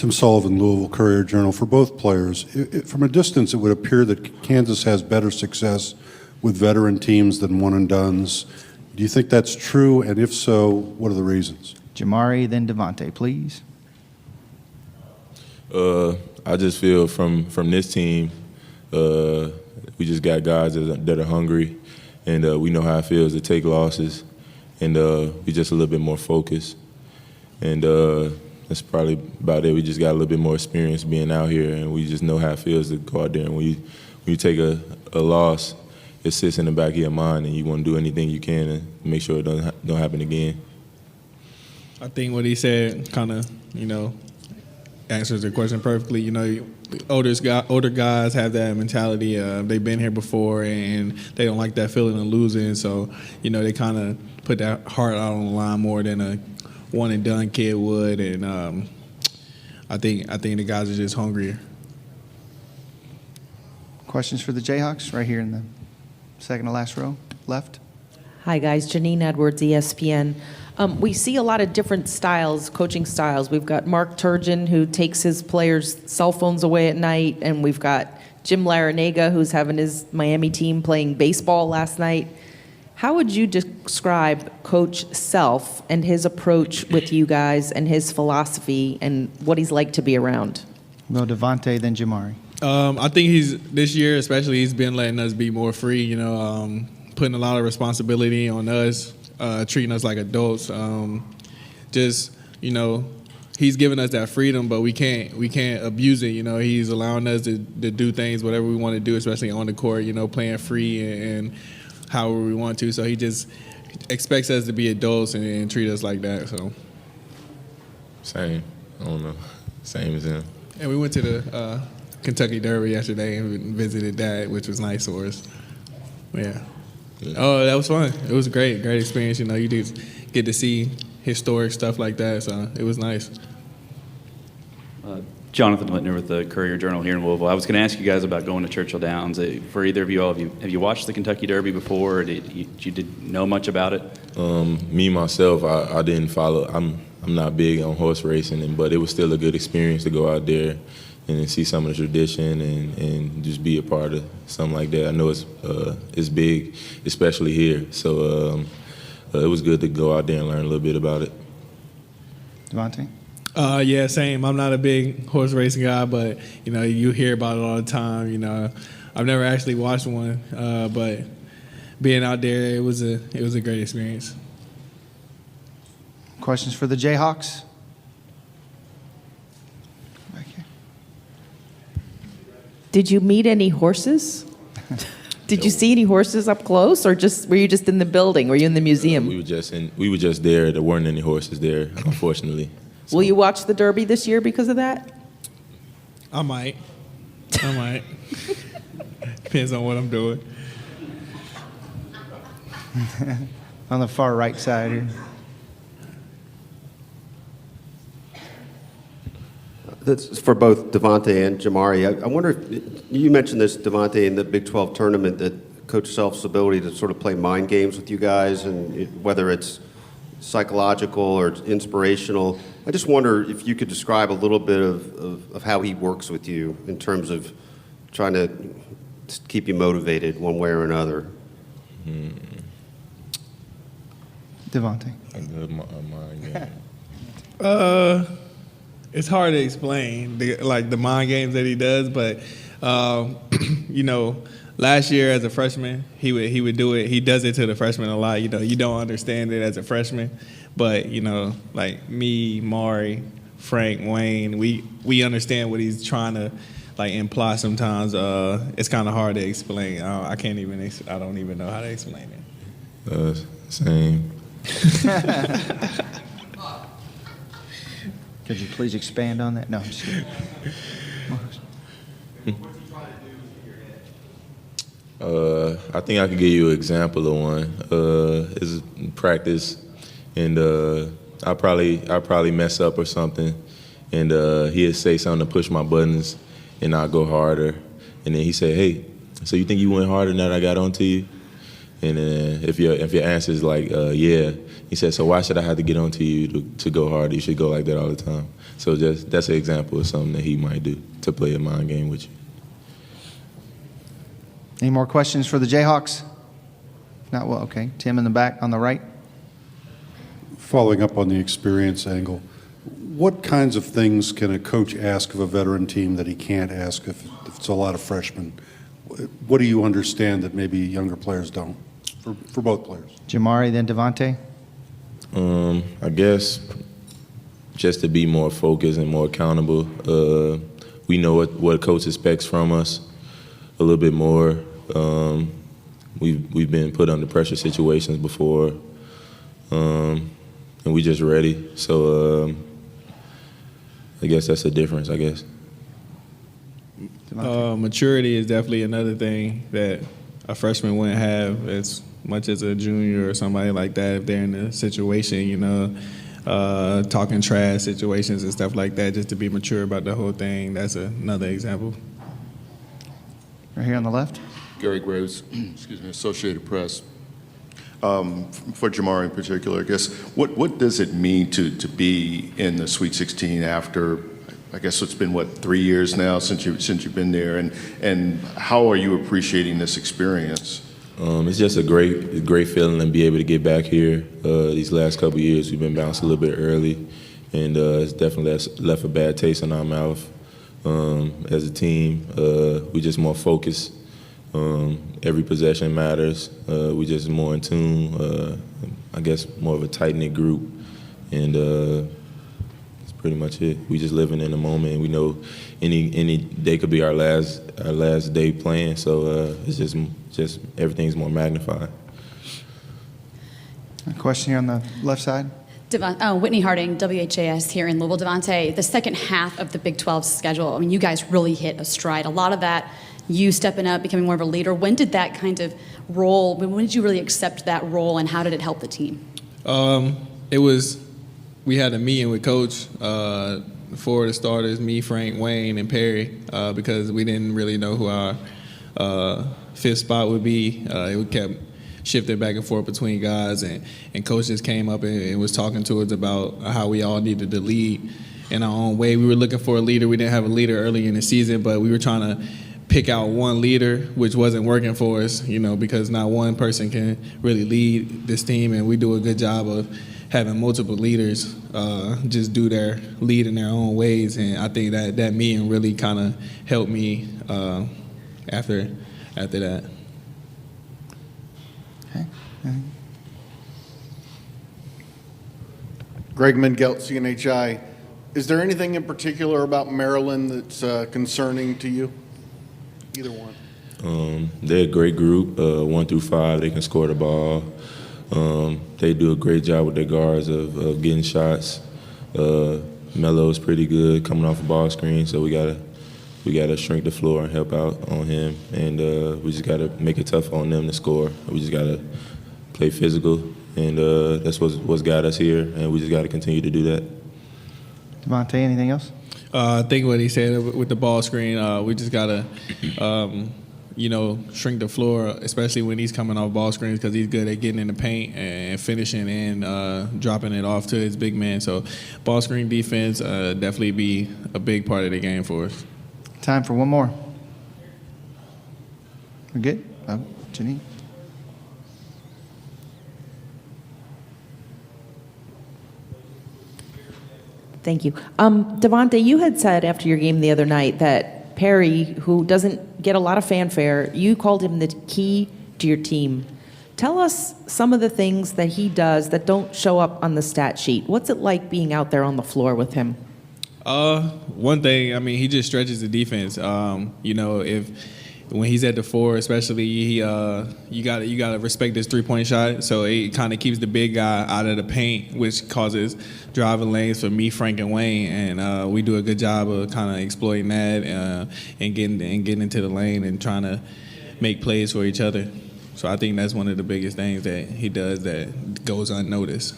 Tim Sullivan, Louisville Courier-Journal. For both players, from a distance, it would appear that Kansas has better success with veteran teams than one-and-dones. Do you think that's true? And if so, what are the reasons? Jamari, then Davonte, please. I just feel from this team, we just got guys that are hungry, and we know how it feels to take losses, and we just a little bit more focused. And that's probably about it. We just got a little bit more experience being out here, and we just know how it feels to go out there. And when you take a loss, it sits in the back of your mind, and you want to do anything you can to make sure it don't happen again. I think what he said kind of, answers the question perfectly. Older guys have that mentality. They've been here before, and they don't like that feeling of losing. So, they kind of put that heart out on the line more than a one-and-done kid would. And I think the guys are just hungrier. Questions for the Jayhawks right here in the second to last row, left. Hi, guys. Janine Edwards, ESPN. We see a lot of different styles, coaching styles. We've got Mark Turgeon, who takes his players' cell phones away at night, and we've got Jim Larinaga, who's having his Miami team playing baseball last night. How would you describe Coach Self and his approach with you guys and his philosophy and what he's like to be around? Well, Davonte, then Jamari. I think this year especially, he's been letting us be more free, putting a lot of responsibility on us, treating us like adults. He's giving us that freedom, but we can't abuse it. He's allowing us to do things, whatever we want to do, especially on the court, playing free and however we want to. So he just expects us to be adults and treat us like that. So Same. I don't know. Same as him. And we went to the Kentucky Derby yesterday and visited that, which was nice for us. Yeah. Oh, that was fun. It was a great experience. You just get to see historic stuff like that, so it was nice. Jonathan Whitner with the Courier-Journal here in Louisville. I was going to ask you guys about going to Churchill Downs. For either of you all, have you watched the Kentucky Derby before, or did you know much about it? Me, myself, I didn't follow. I'm not big on horse racing, but it was still a good experience to go out there and see some of the tradition and just be a part of something like that. I know it's big, especially here. So it was good to go out there and learn a little bit about it. Davonte? Yeah, same. I'm not a big horse racing guy, but, you hear about it all the time. I've never actually watched one, but being out there, it was a great experience. Questions for the Jayhawks? Back here. Did you meet any horses? Did you see any horses up close, or were you just in the building? Were you in the museum? We were just there. There weren't any horses there, unfortunately. So. Will you watch the Derby this year because of that? I might. Depends on what I'm doing. On the far right side here. That's for both Davonte and Jamari. I wonder if you mentioned this, Davonte, in the Big 12 tournament, that Coach Self's ability to sort of play mind games with you guys, and whether it's psychological or inspirational. I just wonder if you could describe a little bit of how he works with you in terms of trying to keep you motivated one way or another. Davonte. A good mind game. It's hard to explain, the mind games that he does, but last year as a freshman, he would do it. He does it to the freshmen a lot. You don't understand it as a freshman, but like me, Mari, Frank, Wayne, we understand what he's trying to imply. Sometimes it's kind of hard to explain. I don't even know how to explain it. Same. Could you please expand on that? No, I'm just kidding. I think I could give you an example of one. It's practice, and I probably mess up or something, and he'd say something to push my buttons, and I'll go harder, and then he say, "Hey, so you think you went harder than that I got onto you?" And if your answer is like, yeah, he said, so why should I have to get onto you to go hard? You should go like that all the time. So that's an example of something that he might do to play a mind game with you. Any more questions for the Jayhawks? Not well, okay. Tim in the back on the right. Following up on the experience angle, what kinds of things can a coach ask of a veteran team that he can't ask if it's a lot of freshmen? What do you understand that maybe younger players don't, for both players? Jamari, then Davonte. I guess just to be more focused and more accountable. We know what coach expects from us a little bit more. We've been put under pressure situations before, and we just ready. So I guess that's the difference, I guess. Maturity is definitely another thing that a freshman wouldn't have as much as a junior or somebody like that if they're in a situation, talking trash situations and stuff like that, just to be mature about the whole thing. That's another example. Right here on the left. Gary Graves, Associated Press. For Jamari in particular, I guess, what does it mean to be in the Sweet 16 after, I guess it's been, 3 years now since you've been there, and how are you appreciating this experience? It's just a great feeling to be able to get back here. These last couple of years, we've been bounced a little bit early, and it's definitely left a bad taste in our mouth. As a team, we just more focused. Every possession matters. We just more in tune. I guess more of a tight-knit group, and that's pretty much it. We just living in the moment. We know any day could be our last day playing. So it's just everything's more magnified. A question here on the left side. Whitney Harding, WHAS here in Louisville. Davonte, the second half of the Big 12 schedule, I mean, you guys really hit a stride. A lot of that, you stepping up, becoming more of a leader. When did that kind of role, when did you really accept that role, and how did it help the team? We had a meeting with Coach, for the starters, me, Frank, Wayne, and Perry, because we didn't really know who our fifth spot would be. It kept shifted back and forth between guys, and Coach just came up and was talking to us about how we all needed to lead in our own way. We were looking for a leader. We didn't have a leader early in the season, but we were trying to pick out one leader, which wasn't working for us, because not one person can really lead this team, and we do a good job of having multiple leaders just do their lead in their own ways, and I think that meeting really kind of helped me after that. Okay. Greg Mengelt, CNHI. Is there anything in particular about Maryland that's concerning to you? Either one. They're a great group, 1 through 5. They can score the ball. They do a great job with their guards of getting shots. Melo's pretty good coming off a ball screen, so we gotta shrink the floor and help out on him, and we just gotta make it tough on them to score. We just gotta play physical, and that's what's got us here, and we just gotta continue to do that. Davonte, anything else? I think what he said with the ball screen, we just gotta, shrink the floor, especially when he's coming off ball screens, because he's good at getting in the paint and finishing and dropping it off to his big man. So ball screen defense definitely be a big part of the game for us. Time for one more. We're good? Janine? Thank you. Davonte, you had said after your game the other night that Perry, who doesn't get a lot of fanfare, you called him the key to your team. Tell us some of the things that he does that don't show up on the stat sheet. What's it like being out there on the floor with him? One thing, he just stretches the defense. When he's at the 4, especially, you gotta respect his 3-point shot. So it kind of keeps the big guy out of the paint, which causes driving lanes for me, Frank, and Wayne. And we do a good job of kind of exploiting that and getting into the lane and trying to make plays for each other. So I think that's one of the biggest things that he does that goes unnoticed.